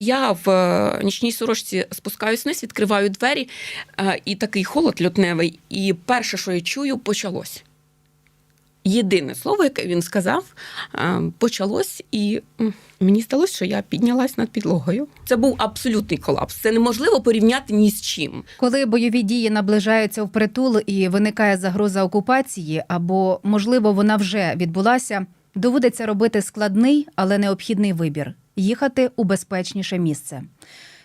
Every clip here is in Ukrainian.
Я в нічній сорочці спускаюсь вниз, відкриваю двері, і такий холод лютневий, і перше, що я чую, почалось. Єдине слово, яке він сказав, почалось, і мені здалося, що я піднялась над підлогою. Це був абсолютний колапс. Це неможливо порівняти ні з чим. Коли бойові дії наближаються впритул і виникає загроза окупації, або, можливо, вона вже відбулася, доводиться робити складний, але необхідний вибір – їхати у безпечніше місце.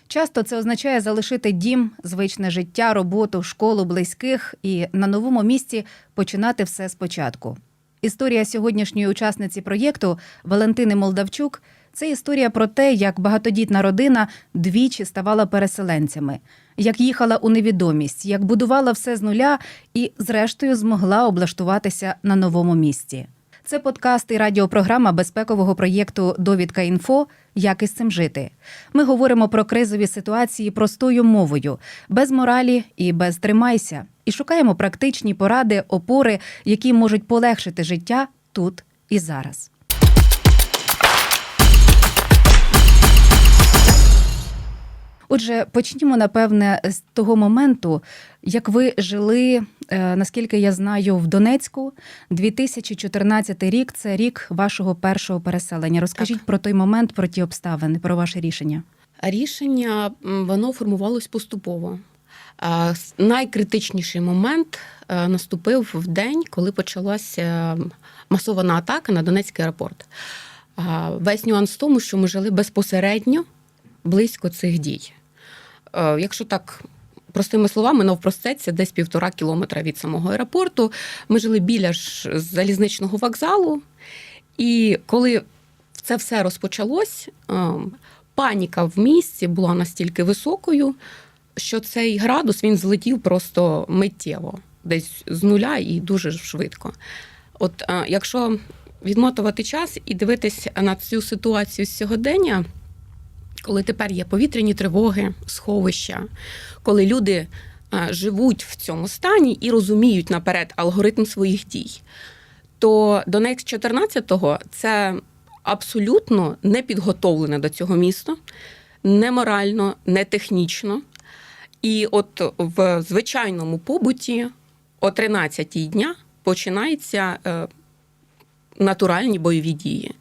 Часто це означає залишити дім, звичне життя, роботу, школу, близьких і на новому місці починати все спочатку. Історія сьогоднішньої учасниці проєкту Валентини Молдавчук – це історія про те, як багатодітна родина двічі ставала переселенцями, як їхала у невідомість, як будувала все з нуля і, зрештою, змогла облаштуватися на новому місці. Це подкаст і радіопрограма безпекового проєкту «Довідка інфо. Як із цим жити». Ми говоримо про кризові ситуації простою мовою, без моралі і без «тримайся». І шукаємо практичні поради, опори, які можуть полегшити життя тут і зараз. Отже, почнімо, напевне, з того моменту, як ви жили, наскільки я знаю, в Донецьку. 2014 рік – це рік вашого першого переселення. Розкажіть про той момент, про ті обставини, про ваше рішення. Рішення, воно формувалось поступово. Найкритичніший момент наступив в день, коли почалася масована атака на Донецький аеропорт. Весь нюанс в тому, що ми жили безпосередньо близько цих дій. Якщо так простими словами, навпростець, це десь 1,5 кілометра від самого аеропорту. Ми жили біля ж залізничного вокзалу. І коли це все розпочалось, паніка в місті була настільки високою, що цей градус, він злетів просто миттєво, десь з нуля і дуже швидко. От якщо відмотувати час і дивитись на цю ситуацію з сьогодення, коли тепер є повітряні тривоги, сховища, коли люди живуть в цьому стані і розуміють наперед алгоритм своїх дій, то Донецьк 14-го – це абсолютно не підготовлене до цього місто, не морально, не технічно. І от в звичайному побуті о 13-й дня починаються натуральні бойові дії.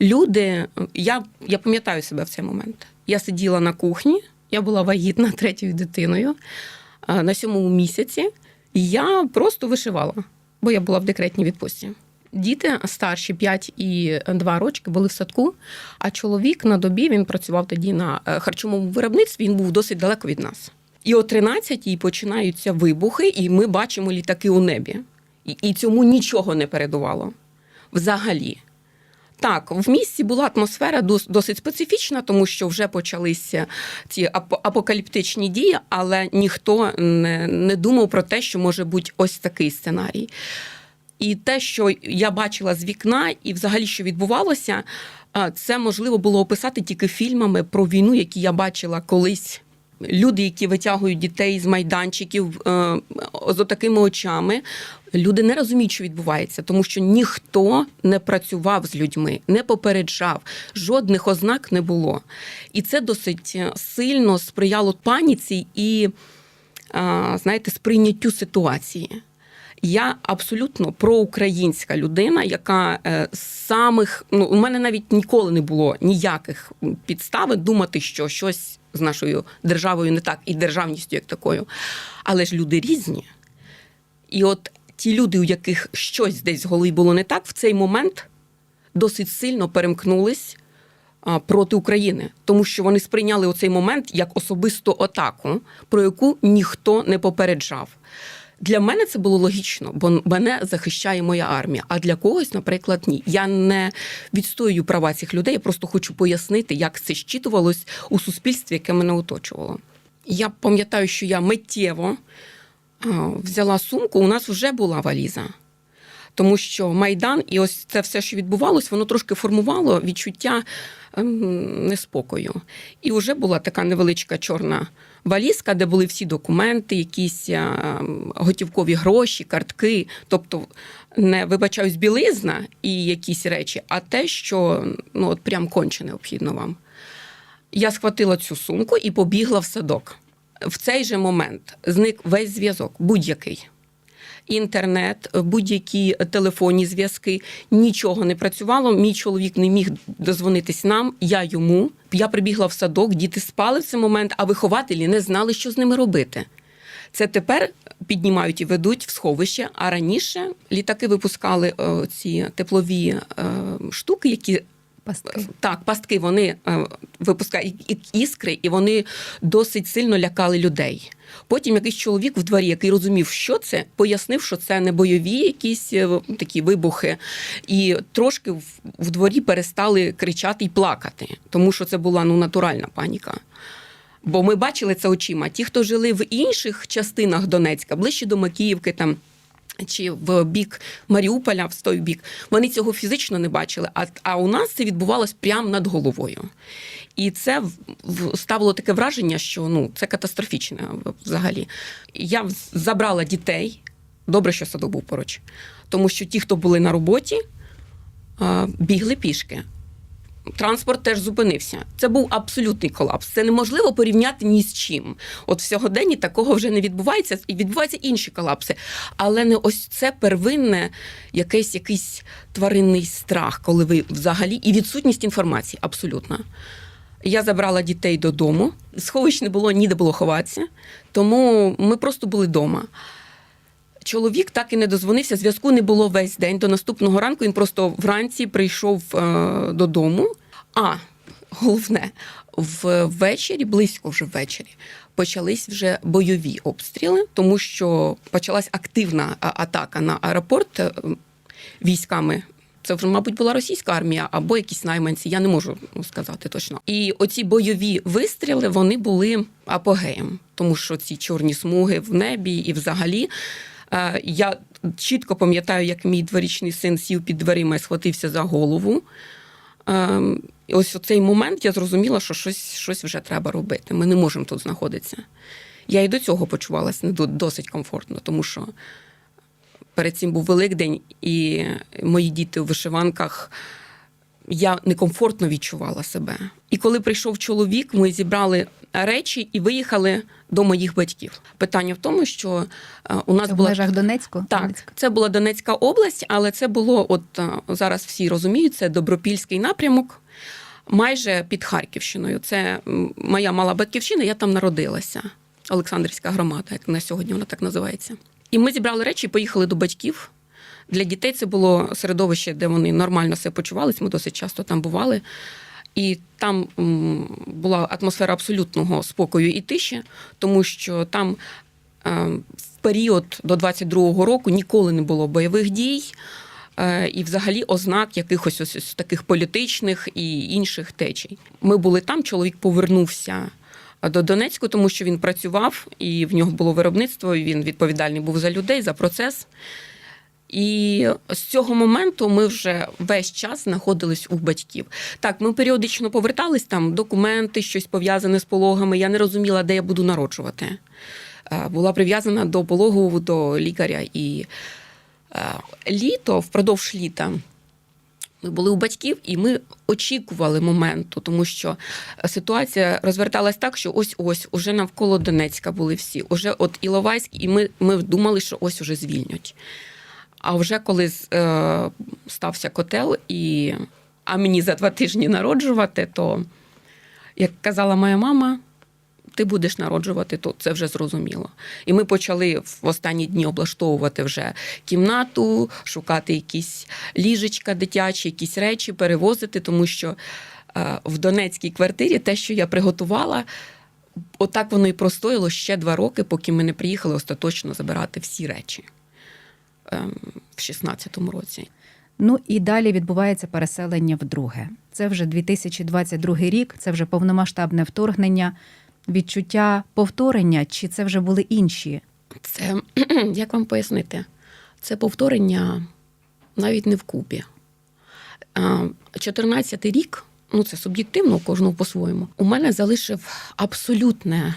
Люди, я пам'ятаю себе в цей момент. Я сиділа на кухні, я була вагітна 3-ю дитиною на 7-му місяці, і я просто вишивала, бо я була в декретній відпустці. Діти старші 5 і 2 рочки були в садку, а чоловік на добі, він працював тоді на харчовому виробництві, він був досить далеко від нас. І о 13-й починаються вибухи, і ми бачимо літаки у небі. І цьому нічого не передувало. Взагалі. Так, в місті була атмосфера досить специфічна, тому що вже почалися ці апокаліптичні дії, але ніхто не думав про те, що може бути ось такий сценарій. І те, що я бачила з вікна, і взагалі, що відбувалося, це можливо було описати тільки фільмами про війну, які я бачила колись. Люди, які витягують дітей з майданчиків з отакими очами, люди не розуміють, що відбувається, тому що ніхто не працював з людьми, не попереджав, жодних ознак не було. І це досить сильно сприяло паніці і, знаєте, сприйняттю ситуації. Я абсолютно проукраїнська людина, яка у мене навіть ніколи не було ніяких підстав думати, що щось з нашою державою не так, і державністю як такою. Але ж люди різні. І от ті люди, у яких щось десь в голові було не так, в цей момент досить сильно перемкнулись проти України. Тому що вони сприйняли оцей момент як особисту атаку, про яку ніхто не попереджав. Для мене це було логічно, бо мене захищає моя армія, а для когось, наприклад, ні. Я не відстоюю права цих людей, я просто хочу пояснити, як це щитувалось у суспільстві, яке мене оточувало. Я пам'ятаю, що я миттєво взяла сумку, у нас вже була валіза. Тому що Майдан і ось це все, що відбувалось, воно трошки формувало відчуття неспокою. І вже була така невеличка чорна валізка, де були всі документи, якісь готівкові гроші, картки. Тобто, не, вибачаюсь, білизна і якісь речі, а те, що от прям конче необхідно вам. Я схватила цю сумку і побігла в садок. В цей же момент зник весь зв'язок, будь-який. Інтернет, будь-які телефонні зв'язки, нічого не працювало. Мій чоловік не міг дозвонитись нам, я йому. Я прибігла в садок, діти спали в цей момент, а вихователі не знали, що з ними робити. Це тепер піднімають і ведуть в сховище, а раніше літаки випускали ці теплові штуки, які... Пастки. Так, пастки, вони випускають іскри, і вони досить сильно лякали людей. Потім якийсь чоловік в дворі, який розумів, що це, пояснив, що це не бойові якісь такі вибухи. І трошки в дворі перестали кричати і плакати, тому що це була натуральна паніка. Бо ми бачили це очима. Ті, хто жили в інших частинах Донецька, ближче до Макіївки, там, чи в бік Маріуполя, в той бік, вони цього фізично не бачили, а у нас це відбувалось прямо над головою. І це ставило таке враження, що це катастрофічне взагалі. Я забрала дітей, добре, що садок був поруч, тому що ті, хто були на роботі, бігли пішки. Транспорт теж зупинився. Це був абсолютний колапс. Це неможливо порівняти ні з чим. От в сьогоденні такого вже не відбувається, і відбуваються інші колапси. Але не ось це первинне якийсь тваринний страх, коли ви взагалі, і відсутність інформації, абсолютно. Я забрала дітей додому, сховищ не було, ніде було ховатися, тому ми просто були вдома. Чоловік так і не дозвонився, зв'язку не було весь день. До наступного ранку він просто вранці прийшов додому. А головне, ввечері, близько вже ввечері, почались вже бойові обстріли, тому що почалась активна атака на аеропорт військами. Це вже, мабуть, була російська армія або якісь найманці, я не можу сказати точно. І оці бойові вистріли, вони були апогеєм, тому що ці чорні смуги в небі і взагалі. Я чітко пам'ятаю, як мій дворічний син сів під дверима і схватився за голову. І ось у цей момент я зрозуміла, що щось вже треба робити. Ми не можемо тут знаходитися. Я і до цього почувалася не досить комфортно, тому що перед цим був Великдень, і мої діти у вишиванках, я некомфортно відчувала себе. І коли прийшов чоловік, ми зібрали речі і виїхали до моїх батьків. Питання в тому, що у нас була... В межах Донецьку? Так, це була Донецька область, але це було, зараз всі розуміють, це Добропільський напрямок, майже під Харківщиною. Це моя мала батьківщина, я там народилася. Олександрівська громада, як на сьогодні вона так називається. І ми зібрали речі і поїхали до батьків. Для дітей це було середовище, де вони нормально себе почувались, ми досить часто там бували. І там була атмосфера абсолютного спокою і тиші, тому що там в період до 22-го року ніколи не було бойових дій і взагалі ознак якихось ось таких політичних і інших течій. Ми були там, чоловік повернувся до Донецьку, тому що він працював, і в нього було виробництво, і він відповідальний був за людей, за процес. І з цього моменту ми вже весь час знаходились у батьків. Так, ми періодично повертались, там документи, щось пов'язане з пологами. Я не розуміла, де я буду народжувати. Була прив'язана до пологового, до лікаря. І впродовж літа ми були у батьків, і ми очікували моменту, тому що ситуація розверталась так, що ось-ось, уже навколо Донецька були всі. Уже от Іловайськ, і ми думали, що ось уже звільнять. А вже коли стався котел, а мені за 2 тижні народжувати, то, як казала моя мама, ти будеш народжувати тут, це вже зрозуміло. І ми почали в останні дні облаштовувати вже кімнату, шукати якісь ліжечка дитячі, якісь речі, перевозити, тому що в донецькій квартирі те, що я приготувала, отак воно і простояло ще 2 роки, поки ми не приїхали остаточно забирати всі речі. В 16-му році. Ну і далі відбувається переселення вдруге. Це вже 2022 рік, це вже повномасштабне вторгнення. Відчуття повторення, чи це вже були інші? Це, як вам пояснити, це повторення навіть не вкупі. 14-й рік, це суб'єктивно, у кожного по-своєму, у мене залишив абсолютне,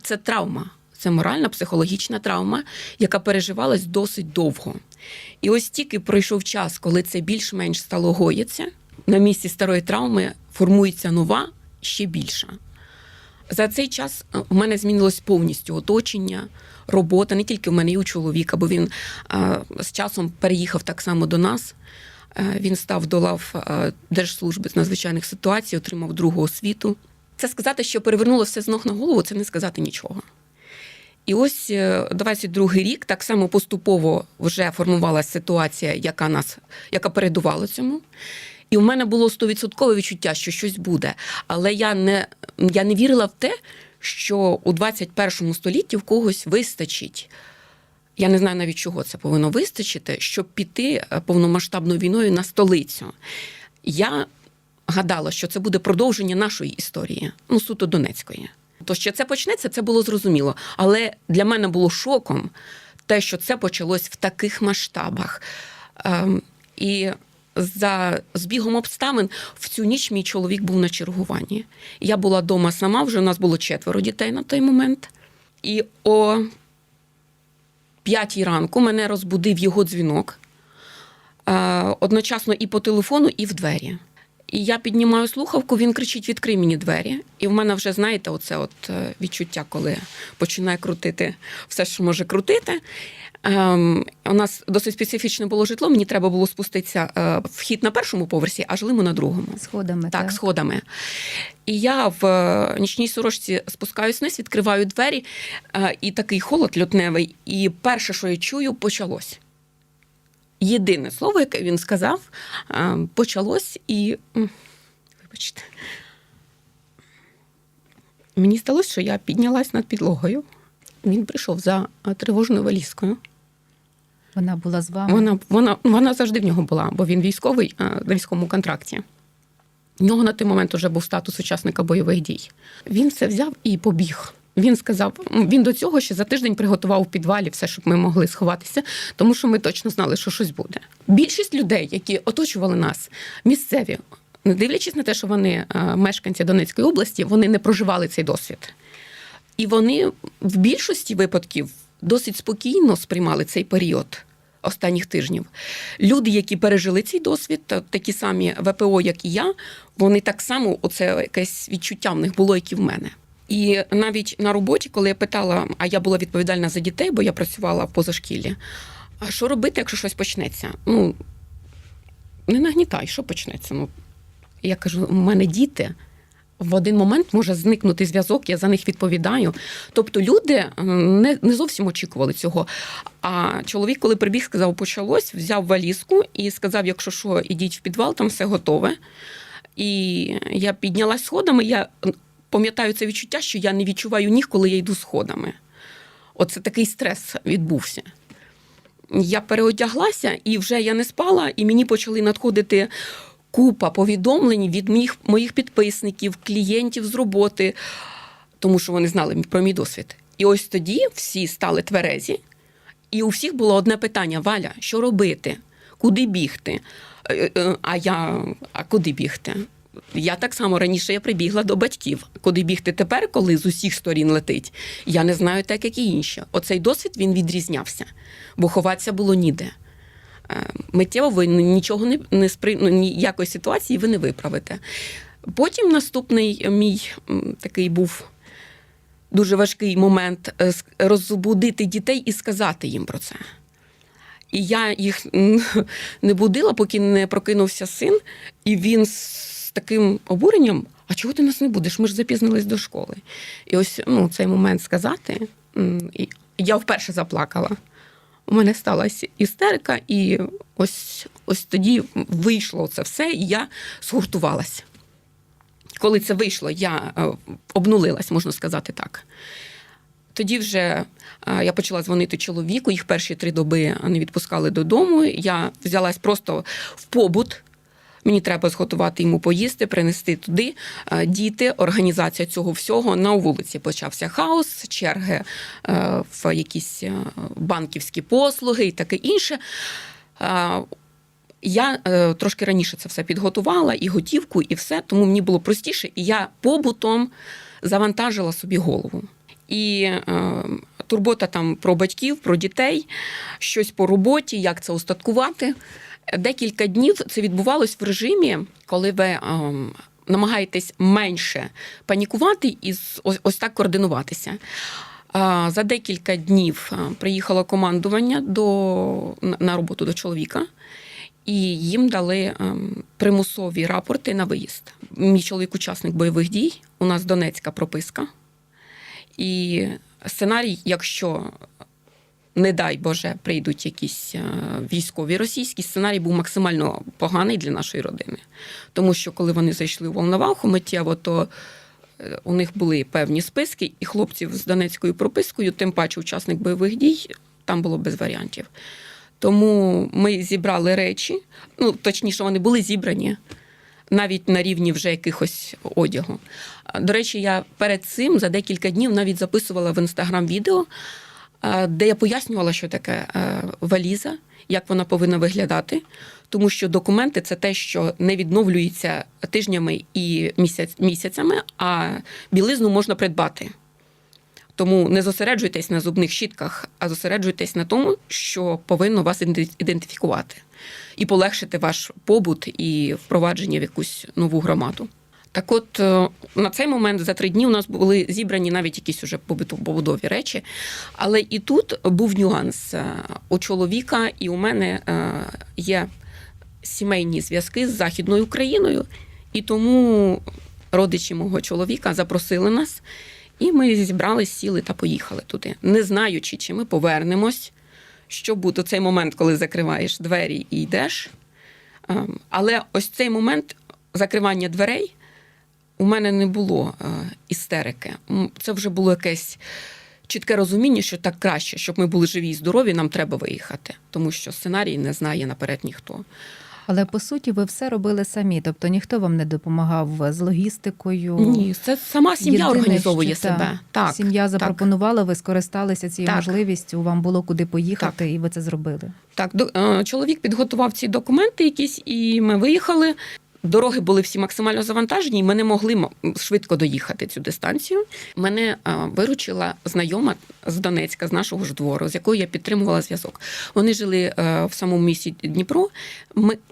це травма. Це моральна, психологічна травма, яка переживалась досить довго. І ось тільки пройшов час, коли це більш-менш стало гоїться, на місці старої травми формується нова, ще більша. За цей час у мене змінилось повністю оточення, робота, не тільки в мене, і у чоловіка, бо він з часом переїхав так само до нас. Він став до лав Держслужби з надзвичайних ситуацій, отримав другу освіту. Це сказати, що перевернуло все з ног на голову, це не сказати нічого. І ось 22-й рік так само поступово вже формувалася ситуація, яка передувала цьому. І в мене було 100% відчуття, що щось буде. Але я не вірила в те, що у 21 столітті в когось вистачить. Я не знаю навіть, чого це повинно вистачити, щоб піти повномасштабною війною на столицю. Я гадала, що це буде продовження нашої історії, суто Донецької. То, що це почнеться, це було зрозуміло. Але для мене було шоком те, що це почалось в таких масштабах. І за збігом обставин в цю ніч мій чоловік був на чергуванні. Я була вдома сама, вже у нас було 4 дітей на той момент. І о 5 ранку мене розбудив його дзвінок. Одночасно і по телефону, і в двері. І я піднімаю слухавку, він кричить: «Відкрий мені двері». І в мене вже, знаєте, оце відчуття, коли починає крутити все, що може крутити. У нас досить специфічне було житло, мені треба було спуститися вхід на першому поверсі, а жили ми на другому. Сходами, так? Сходами. І я в нічній сорочці спускаюсь вниз, відкриваю двері, і такий холод лютневий, і перше, що я чую, почалось. Єдине слово, яке він сказав, почалось, і, вибачте, мені сталося, що я піднялась над підлогою. Він прийшов за тривожною валізкою. Вона була з вами? Вона завжди в нього була, бо він військовий на військовому контракті. В нього на той момент вже був статус учасника бойових дій. Він все взяв і побіг. Він сказав, він до цього ще за тиждень приготував у підвалі все, щоб ми могли сховатися, тому що ми точно знали, що щось буде. Більшість людей, які оточували нас, місцеві, не дивлячись на те, що вони мешканці Донецької області, вони не проживали цей досвід. І вони в більшості випадків досить спокійно сприймали цей період останніх тижнів. Люди, які пережили цей досвід, такі самі ВПО, як і я, вони так само, оце якесь відчуття в них було, як і в мене. І навіть на роботі, коли я питала, а я була відповідальна за дітей, бо я працювала в позашкіллі, а що робити, якщо щось почнеться? Не нагнітай, що почнеться? Я кажу, у мене діти, в один момент може зникнути зв'язок, я за них відповідаю. Тобто люди не зовсім очікували цього. А чоловік, коли прибіг, сказав, почалось, взяв валізку і сказав, якщо що, ідіть в підвал, там все готове. І я піднялась сходами, я пам'ятаю це відчуття, що я не відчуваю ніг, коли я йду сходами. Оце такий стрес відбувся. Я переодяглася, і вже я не спала, і мені почали надходити купа повідомлень від моїх підписників, клієнтів з роботи, тому що вони знали про мій досвід. І ось тоді всі стали тверезі, і у всіх було одне питання: Валя, що робити? Куди бігти? А куди бігти? Я так само раніше я прибігла до батьків. Куди бігти тепер, коли з усіх сторін летить? Я не знаю так, як і інші. Оцей досвід, він відрізнявся, бо ховатися було ніде. Миттєво ви нічого ніякої ситуації ви не виправите. Потім наступний мій такий був дуже важкий момент – розбудити дітей і сказати їм про це. І я їх не будила, поки не прокинувся син, і він з таким обуренням: а чого ти нас не будеш? Ми ж запізнились до школи. І ось цей момент сказати, я вперше заплакала. У мене сталася істерика, і ось тоді вийшло це все, і я згуртувалася. Коли це вийшло, я обнулилась, можна сказати так. Тоді вже я почала дзвонити чоловіку, їх перші 3 доби не відпускали додому. Я взялась просто в побут. Мені треба зготувати йому поїсти, принести туди. Діти, організація цього всього. На вулиці почався хаос, черги в якісь банківські послуги і таке інше. Я трошки раніше це все підготувала, і готівку, і все, тому мені було простіше. І я побутом завантажила собі голову. І турбота там про батьків, про дітей, щось по роботі, як це устаткувати. Декілька днів це відбувалось в режимі, коли ви намагаєтесь менше панікувати і ось так координуватися. За декілька днів приїхало командування на роботу до чоловіка, і їм дали примусові рапорти на виїзд. Мій чоловік – учасник бойових дій, у нас донецька прописка. І сценарій, якщо, не дай Боже, прийдуть якісь військові російські, сценарій був максимально поганий для нашої родини. Тому що коли вони зайшли у Волноваху миттєво, то у них були певні списки, і хлопців з донецькою пропискою, тим паче учасник бойових дій, там було без варіантів. Тому ми зібрали речі, точніше, вони були зібрані навіть на рівні вже якихось одягу. До речі, я перед цим за декілька днів навіть записувала в Інстаграм відео, де я пояснювала, що таке валіза, як вона повинна виглядати, тому що документи – це те, що не відновлюється тижнями і місяцями, а білизну можна придбати. Тому не зосереджуйтесь на зубних щітках, а зосереджуйтесь на тому, що повинно вас ідентифікувати і полегшити ваш побут і впровадження в якусь нову громаду. Так от, на цей момент за 3 дні у нас були зібрані навіть якісь уже побутові речі, але і тут був нюанс. У чоловіка і у мене є сімейні зв'язки з Західною Україною, і тому родичі мого чоловіка запросили нас, і ми зібрались, сіли та поїхали туди, не знаючи, чи ми повернемось, що буде цей момент, коли закриваєш двері і йдеш. Але ось цей момент закривання дверей у мене не було істерики. Це вже було якесь чітке розуміння, що так краще, щоб ми були живі і здорові, нам треба виїхати. Тому що сценарій не знає наперед ніхто. Але, по суті, ви все робили самі, тобто ніхто вам не допомагав з логістикою? Ні, це сама сім'я організовує себе. Так, сім'я запропонувала, ви скористалися цією Так. можливістю, вам було куди поїхати, Так. і ви це зробили? Так, чоловік підготував ці документи якісь, і ми виїхали. Дороги були всі максимально завантажені, і ми не могли швидко доїхати цю дистанцію. Мене виручила знайома з Донецька, з нашого ж двору, з якою я підтримувала зв'язок. Вони жили в самому місті Дніпро,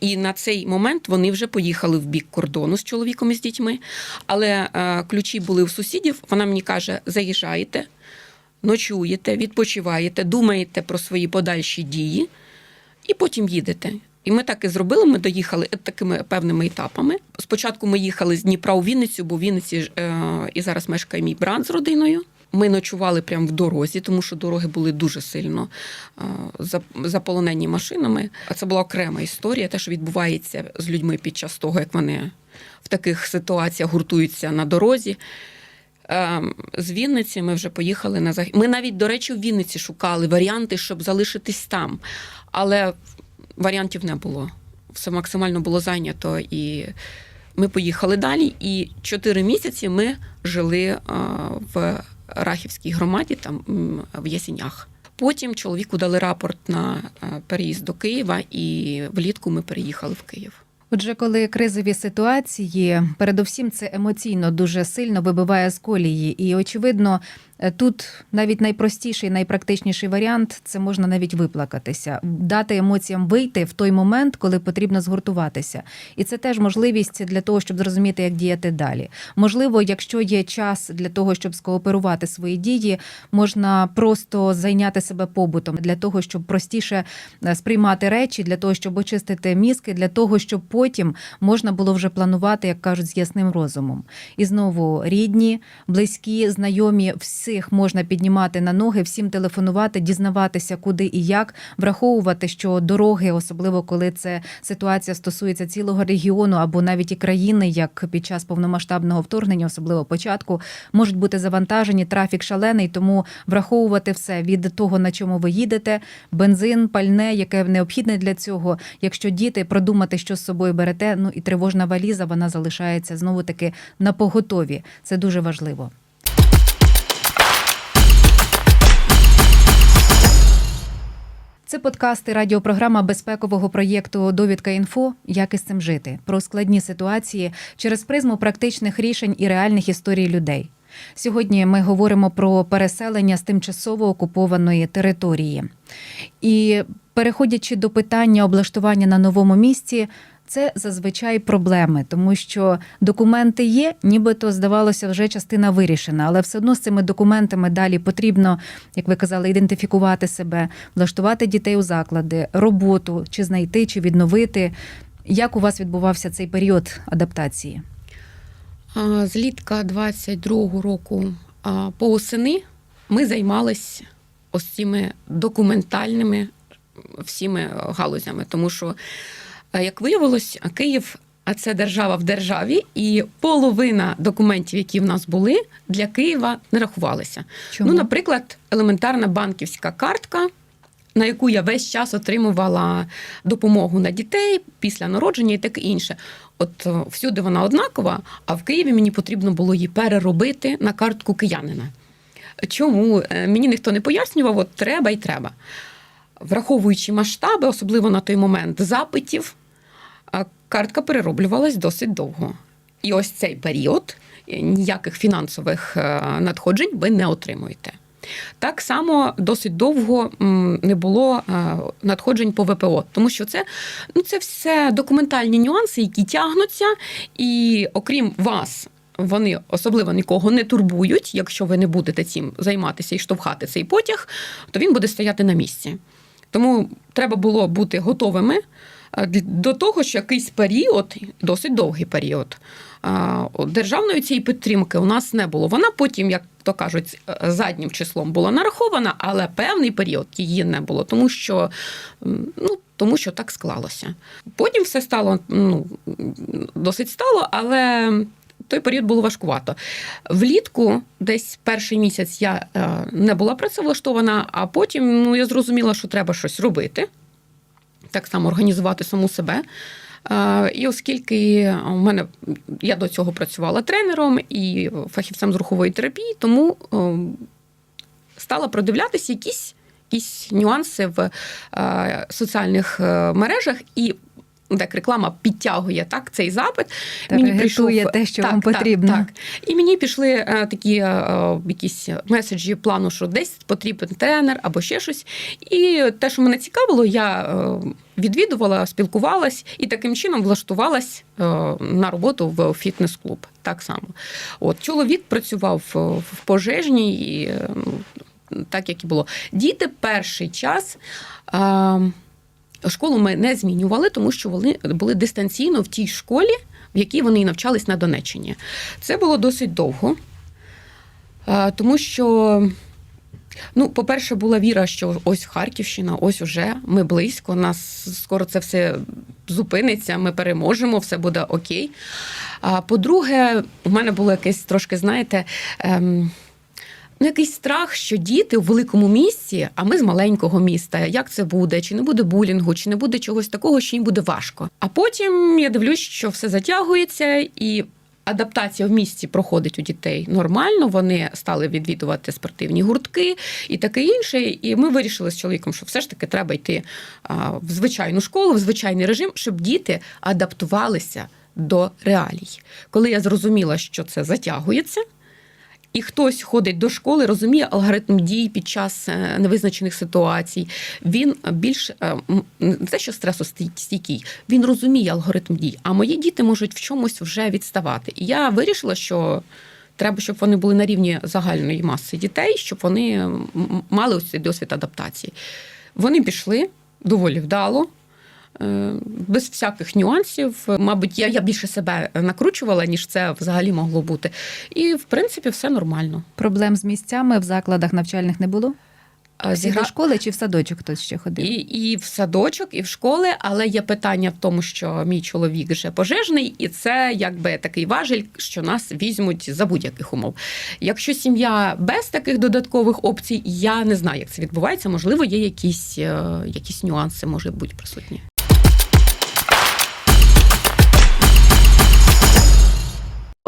і на цей момент вони вже поїхали в бік кордону з чоловіком і з дітьми. Але ключі були у сусідів, вона мені каже, заїжджаєте, ночуєте, відпочиваєте, думаєте про свої подальші дії, і потім їдете. І ми так і зробили, ми доїхали такими певними етапами. Спочатку ми їхали з Дніпра у Вінницю, бо в Вінниці і зараз мешкає мій брат з родиною. Ми ночували прямо в дорозі, тому що дороги були дуже сильно заполонені машинами. А це була окрема історія, те, що відбувається з людьми під час того, як вони в таких ситуаціях гуртуються на дорозі. З Вінниці ми вже поїхали на захід. Ми навіть, до речі, в Вінниці шукали варіанти, щоб залишитись там. Але варіантів не було. Все максимально було зайнято. І ми поїхали далі. І 4 місяці ми жили в Рахівській громаді, там в Ясінях. Потім чоловіку дали рапорт на переїзд до Києва, і влітку ми переїхали в Київ. Отже, коли кризові ситуації, передусім це емоційно дуже сильно вибиває з колії. І, очевидно, тут навіть найпростіший, найпрактичніший варіант – це можна навіть виплакатися, дати емоціям вийти в той момент, коли потрібно згуртуватися. І це теж можливість для того, щоб зрозуміти, як діяти далі. Можливо, якщо є час для того, щоб скооперувати свої дії, можна просто зайняти себе побутом для того, щоб простіше сприймати речі, для того, щоб очистити мізки, для того, щоб потім можна було вже планувати, як кажуть, з ясним розумом. І знову рідні, близькі, знайомі, всіх можна піднімати на ноги, всім телефонувати, дізнаватися, куди і як, враховувати, що дороги, особливо коли це ситуація стосується цілого регіону або навіть і країни, як під час повномасштабного вторгнення, особливо початку, можуть бути завантажені, трафік шалений, тому враховувати все від того, на чому ви їдете, бензин, пальне, яке необхідне для цього. Якщо діти, продумати, що з собою берете, ну і тривожна валіза, вона залишається знову-таки на поготові. Це дуже важливо. Це подкасти радіопрограма безпекового проєкту «Довідка.Інфо. Як із цим жити?» про складні ситуації через призму практичних рішень і реальних історій людей. Сьогодні ми говоримо про переселення з тимчасово окупованої території. І Переходячи до питання облаштування на новому місці, це зазвичай проблеми, тому що документи є, нібито, здавалося, вже частина вирішена, але все одно з цими документами далі потрібно, як ви казали, ідентифікувати себе, влаштувати дітей у заклади, роботу, чи знайти, чи відновити. Як у вас відбувався цей період адаптації? З літка 22-го року по осени ми займалися ось цими документальними всіми галузями, тому що, як виявилось, Київ – це держава в державі, і половина документів, які в нас були, для Києва не рахувалися. Чому? Ну, наприклад, елементарна банківська картка, на яку я весь час отримувала допомогу на дітей після народження і таке інше. От всюди вона однакова, а в Києві мені потрібно було її переробити на картку киянина. Чому? Мені ніхто не пояснював, от треба і треба. Враховуючи масштаби, особливо на той момент запитів, картка перероблювалась досить довго. І ось цей період ніяких фінансових надходжень ви не отримуєте. Так само досить довго не було надходжень по ВПО, тому що це все документальні нюанси, які тягнуться, і окрім вас, вони особливо нікого не турбують. Якщо ви не будете цим займатися і штовхати цей потяг, то він буде стояти на місці. Тому треба було бути готовими до того, що якийсь період, досить довгий період, державної цієї підтримки у нас не було. Вона потім, як то кажуть, заднім числом була нарахована, але певний період її не було, тому що так склалося. Потім все стало, досить стало, але той період було важкувато. Влітку, десь перший місяць я не була працевлаштована, а потім я зрозуміла, що треба щось робити, так само організувати саму себе. І оскільки я до цього працювала тренером і фахівцем з рухової терапії, тому стала продивлятися якісь нюанси в соціальних мережах, і так реклама підтягує цей запит. Мені прийшов те, що вам потрібно. Так. І мені пішли такі якісь меседжі плану, що десь потрібен тренер або ще щось. І те, що мене цікавило, я відвідувала, спілкувалась і таким чином влаштувалась на роботу в фітнес-клуб. Так само. Чоловік працював в пожежній, і так як і було. Діти перший час... Школу ми не змінювали, тому що вони були дистанційно в тій школі, в якій вони навчались на Донеччині. Це було досить довго, тому що, по-перше, була віра, що ось Харківщина, ось уже ми близько, нас скоро це все зупиниться, ми переможемо, все буде окей. По-друге, у мене було якесь трошки, якийсь страх, що діти у великому місті, а ми з маленького міста, як це буде, чи не буде булінгу, чи не буде чогось такого, що їм буде важко. А потім я дивлюсь, що все затягується, і адаптація в місті проходить у дітей нормально, вони стали відвідувати спортивні гуртки і таке інше. І ми вирішили з чоловіком, що все ж таки треба йти в звичайну школу, в звичайний режим, щоб діти адаптувалися до реалій. Коли я зрозуміла, що це затягується, і хтось ходить до школи, розуміє алгоритм дій під час невизначених ситуацій. Він більш, не те, що стресостійкий, він розуміє алгоритм дій. А мої діти можуть в чомусь вже відставати. І я вирішила, що треба, щоб вони були на рівні загальної маси дітей, щоб вони мали ось цей досвід адаптації. Вони пішли доволі вдало, без всяких нюансів. Мабуть, я більше себе накручувала, ніж це взагалі могло бути. І, в принципі, все нормально. Проблем з місцями в закладах навчальних не було? Всі до школи чи в садочок хтось ще ходив? І в садочок, і в школи, але є питання в тому, що мій чоловік вже пожежний, і це якби такий важіль, що нас візьмуть за будь-яких умов. Якщо сім'я без таких додаткових опцій, я не знаю, як це відбувається, можливо, є якісь нюанси, може бути присутні.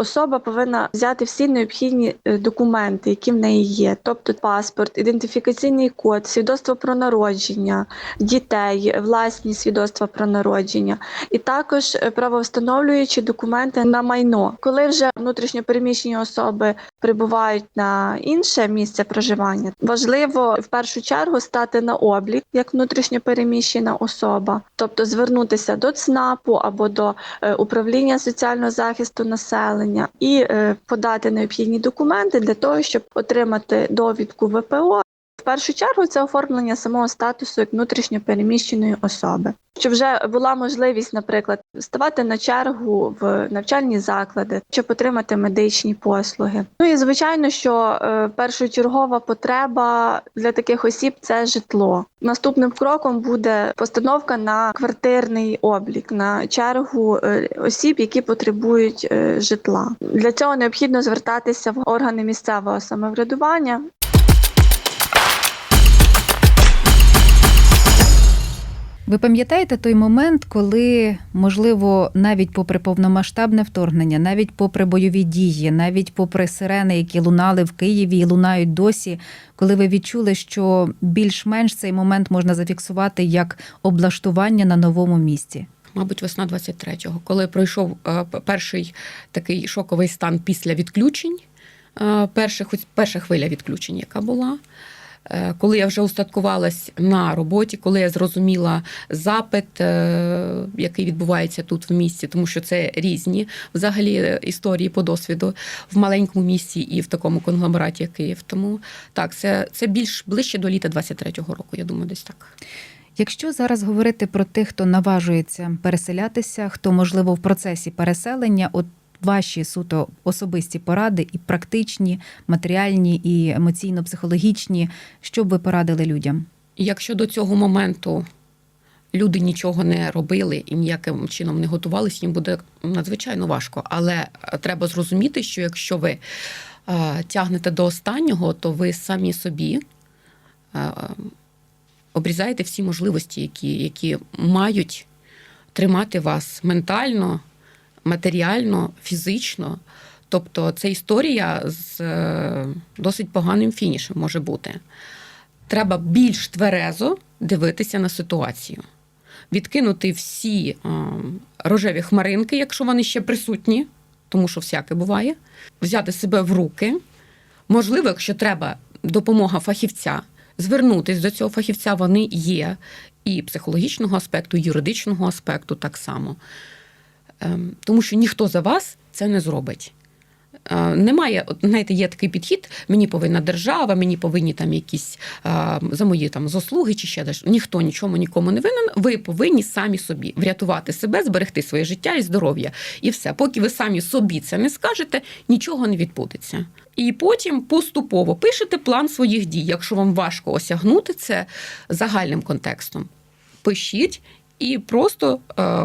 особа повинна взяти всі необхідні документи, які в неї є, тобто паспорт, ідентифікаційний код, свідоцтво про народження дітей, власні свідоцтва про народження, і також правовстановлюючі документи на майно. Коли вже внутрішньо переміщені особи прибувають на інше місце проживання, важливо в першу чергу стати на облік як внутрішньо переміщена особа, тобто звернутися до ЦНАПу або до управління соціального захисту населення і подати необхідні документи для того, щоб отримати довідку ВПО. В першу чергу це оформлення самого статусу як внутрішньо переміщеної особи. Щоб вже була можливість, наприклад, ставати на чергу в навчальні заклади, щоб отримати медичні послуги. Ну і звичайно, що першочергова потреба для таких осіб – це житло. Наступним кроком буде постановка на квартирний облік, на чергу осіб, які потребують житла. Для цього необхідно звертатися в органи місцевого самоврядування. Ви пам'ятаєте той момент, коли, можливо, навіть попри повномасштабне вторгнення, навіть попри бойові дії, навіть попри сирени, які лунали в Києві і лунають досі, коли ви відчули, що більш-менш цей момент можна зафіксувати як облаштування на новому місці? Мабуть, весна 23-го, коли пройшов перший такий шоковий стан після відключень, перша хвиля відключень, яка була. Коли я вже устаткувалась на роботі, коли я зрозуміла запит, який відбувається тут в місті, тому що це різні взагалі історії по досвіду в маленькому місті і в такому конгломераті, як Київ. Тому так, це більш ближче до літа 23-го року, я думаю, десь так. Якщо зараз говорити про тих, хто наважується переселятися, хто, можливо, в процесі переселення, от ваші суто особисті поради і практичні, матеріальні, і емоційно-психологічні, що б ви порадили людям? Якщо до цього моменту люди нічого не робили і ніяким чином не готувалися, їм буде надзвичайно важко. Але треба зрозуміти, що якщо ви тягнете до останнього, то ви самі собі обрізаєте всі можливості, які мають тримати вас ментально, матеріально, фізично. Тобто це історія з досить поганим фінішем може бути. Треба більш тверезо дивитися на ситуацію. Відкинути всі рожеві хмаринки, якщо вони ще присутні, тому що всяке буває. Взяти себе в руки. Можливо, якщо треба допомога фахівця, звернутися до цього фахівця, вони є. І психологічного аспекту, і юридичного аспекту так само. Тому що ніхто за вас це не зробить. Немає, знаєте, є такий підхід, мені повинна держава, мені повинні там якісь за мої там заслуги чи ще десь. Ніхто нічому нікому не винен. Ви повинні самі собі врятувати себе, зберегти своє життя і здоров'я. І все. Поки ви самі собі це не скажете, нічого не відбудеться. І потім поступово пишете план своїх дій. Якщо вам важко осягнути це загальним контекстом, пишіть. І просто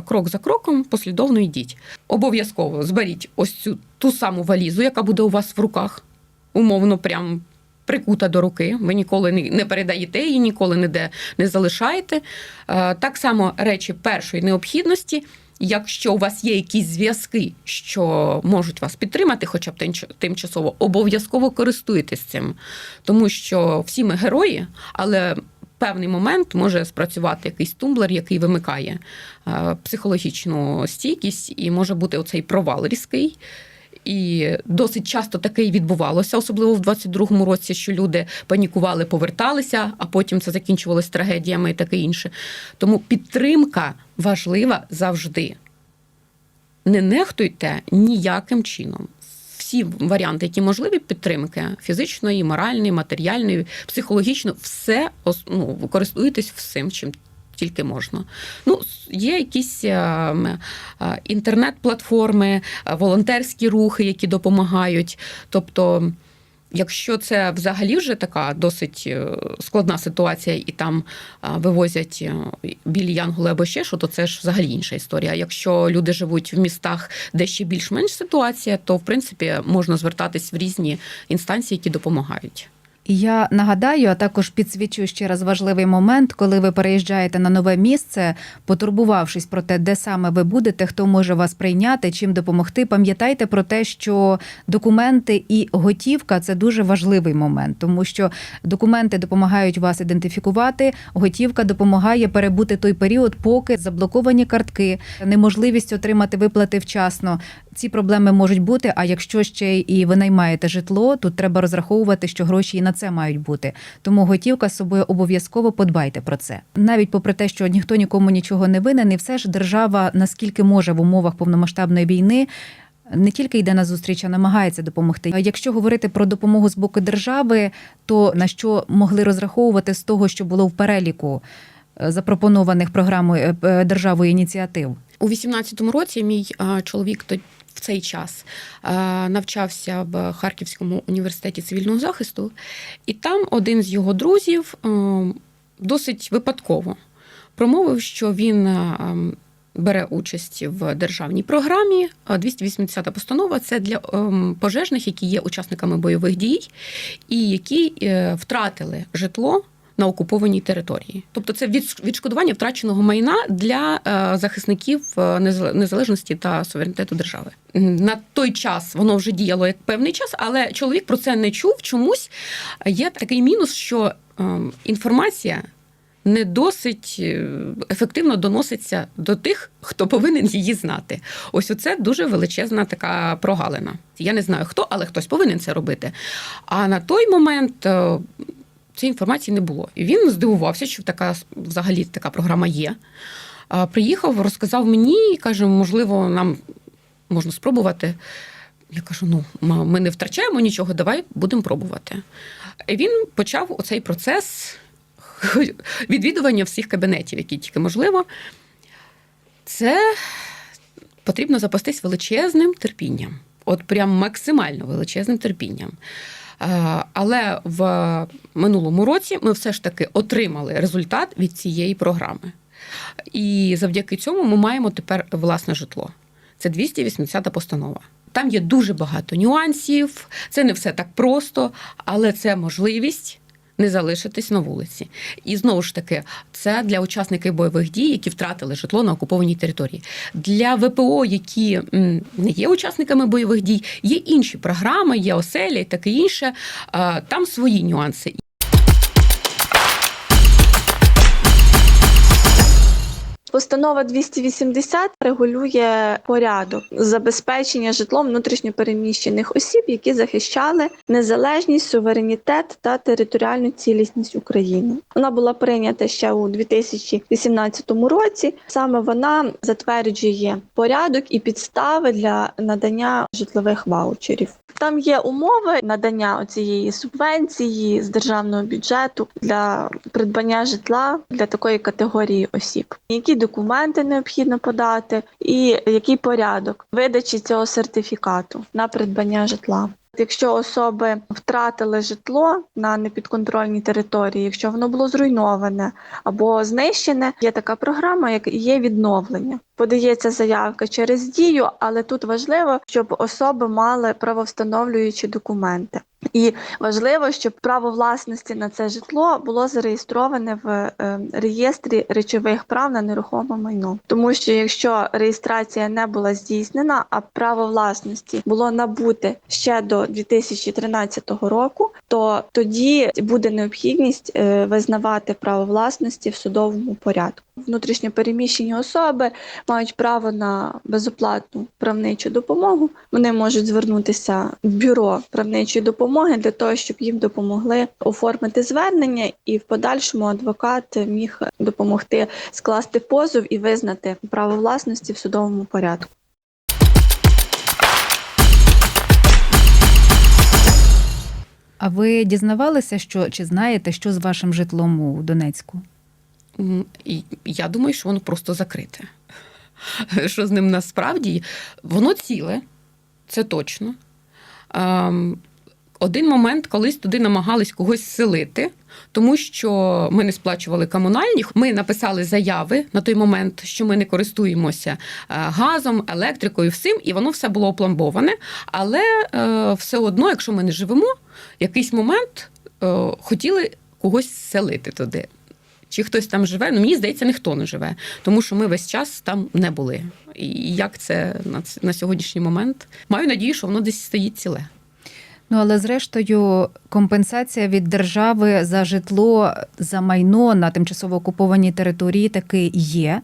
крок за кроком послідовно йдіть. Обов'язково зберіть ось цю ту саму валізу, яка буде у вас в руках, умовно прям прикута до руки. Ви ніколи не передаєте її, ніколи ніде не залишаєте. Так само речі першої необхідності. Якщо у вас є якісь зв'язки, що можуть вас підтримати, хоча б тимчасово, обов'язково користуйтесь цим. Тому що всі ми герої, але певний момент може спрацювати якийсь тумблер, який вимикає психологічну стійкість, і може бути оцей провал різкий. І досить часто таке і відбувалося, особливо в 22-му році, що люди панікували, поверталися, а потім це закінчувалося трагедіями і таке інше. Тому підтримка важлива завжди. Не нехтуйте ніяким чином. Всі варіанти, які можливі підтримки фізичної, моральної, матеріальної, психологічно, все, користуйтесь всім, чим тільки можна. Є якісь інтернет-платформи, волонтерські рухи, які допомагають. Тобто, якщо це взагалі вже така досить складна ситуація, і там вивозять білі янголи або ще що, то це ж взагалі інша історія. А якщо люди живуть в містах, де ще більш-менш ситуація, то, в принципі, можна звертатись в різні інстанції, які допомагають. І я нагадаю, а також підсвічу ще раз важливий момент, коли ви переїжджаєте на нове місце, потурбувавшись про те, де саме ви будете, хто може вас прийняти, чим допомогти. Пам'ятайте про те, що документи і готівка – це дуже важливий момент, тому що документи допомагають вас ідентифікувати, готівка допомагає перебути той період, поки заблоковані картки, неможливість отримати виплати вчасно. Ці проблеми можуть бути, а якщо ще і ви наймаєте житло, тут треба розраховувати, що гроші і на це мають бути. Тому готівка з собою обов'язково, подбайте про це. Навіть попри те, що ніхто нікому нічого не винен, і все ж держава, наскільки може в умовах повномасштабної війни, не тільки йде на зустріч, а намагається допомогти. А якщо говорити про допомогу з боку держави, то на що могли розраховувати з того, що було в переліку запропонованих програмою державою ініціатив? У 18-му році мій чоловік в цей час навчався в Харківському університеті цивільного захисту, і там один з його друзів досить випадково промовив, що він бере участь в державній програмі. 280-та постанова – це для пожежних, які є учасниками бойових дій і які втратили житло на окупованій території. Тобто це відшкодування втраченого майна для захисників незалежності та суверенітету держави. На той час воно вже діяло як певний час, але чоловік про це не чув. Чомусь є такий мінус, що інформація не досить ефективно доноситься до тих, хто повинен її знати. Ось оце дуже величезна така прогалина. Я не знаю хто, але хтось повинен це робити. А на той момент цієї інформації не було. І він здивувався, що взагалі така програма є. Приїхав, розказав мені і каже, можливо, нам можна спробувати. Я кажу, ми не втрачаємо нічого, давай будемо пробувати. І він почав оцей процес відвідування всіх кабінетів, які тільки можливо. Це потрібно запастись величезним терпінням. От прям максимально величезним терпінням. Але в минулому році ми все ж таки отримали результат від цієї програми. І завдяки цьому ми маємо тепер власне житло. Це 280-та постанова. Там є дуже багато нюансів, це не все так просто, але це можливість не залишитись на вулиці. І знову ж таки, це для учасників бойових дій, які втратили житло на окупованій території. Для ВПО, які не є учасниками бойових дій, є інші програми, є оселя і таке інше. Там свої нюанси. Постанова 280 регулює порядок забезпечення житлом внутрішньопереміщених осіб, які захищали незалежність, суверенітет та територіальну цілісність України. Вона була прийнята ще у 2018 році. Саме вона затверджує порядок і підстави для надання житлових ваучерів. Там є умови надання цієї субвенції з державного бюджету для придбання житла для такої категорії осіб. Які документи необхідно подати і який порядок видачі цього сертифікату на придбання житла. Якщо особи втратили житло на непідконтрольній території, якщо воно було зруйноване або знищене, є така програма, як є відновлення. Подається заявка через Дію, але тут важливо, щоб особи мали правовстановлюючі документи. І важливо, щоб право власності на це житло було зареєстроване в реєстрі речових прав на нерухоме майно. Тому що якщо реєстрація не була здійснена, а право власності було набуте ще до 2013 року, то тоді буде необхідність визнавати право власності в судовому порядку. Внутрішньо переміщені особи мають право на безоплатну правничу допомогу. Вони можуть звернутися в бюро правничої допомоги для того, щоб їм допомогли оформити звернення, і в подальшому адвокат міг допомогти скласти позов і визнати право власності в судовому порядку. А ви дізнавалися, чи знаєте, що з вашим житлом у Донецьку? Я думаю, що воно просто закрите. Що з ним насправді? Воно ціле, це точно. Один момент, колись туди намагались когось селити, тому що ми не сплачували комунальні. Ми написали заяви на той момент, що ми не користуємося газом, електрикою, всім, і воно все було опломбоване. Але все одно, якщо ми не живемо, в якийсь момент хотіли когось селити туди. Чи хтось там живе? Ну, мені здається, ніхто не живе, тому що ми весь час там не були. І як це на сьогоднішній момент? Маю надію, що воно десь стоїть ціле. Ну, але зрештою компенсація від держави за житло, за майно на тимчасово окупованій території таки є.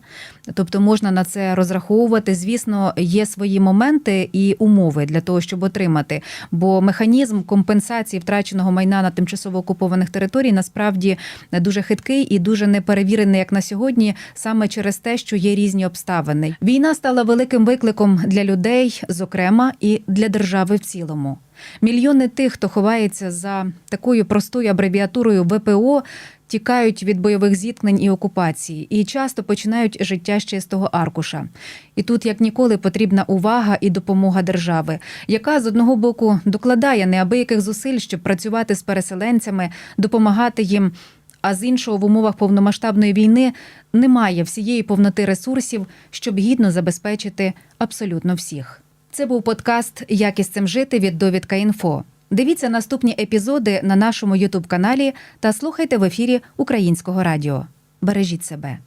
Тобто можна на це розраховувати. Звісно, є свої моменти і умови для того, щоб отримати. Бо механізм компенсації втраченого майна на тимчасово окупованих територій насправді дуже хиткий і дуже неперевірений, як на сьогодні, саме через те, що є різні обставини. Війна стала великим викликом для людей, зокрема, і для держави в цілому. Мільйони тих, хто ховається за такою простою абревіатурою ВПО, тікають від бойових зіткнень і окупації і часто починають життя з чистого аркуша. І тут, як ніколи, потрібна увага і допомога держави, яка, з одного боку, докладає неабияких зусиль, щоб працювати з переселенцями, допомагати їм, а з іншого, в умовах повномасштабної війни немає всієї повноти ресурсів, щоб гідно забезпечити абсолютно всіх. Це був подкаст «Як із цим жити» від Довідка.Інфо. Дивіться наступні епізоди на нашому YouTube-каналі та слухайте в ефірі Українського радіо. Бережіть себе.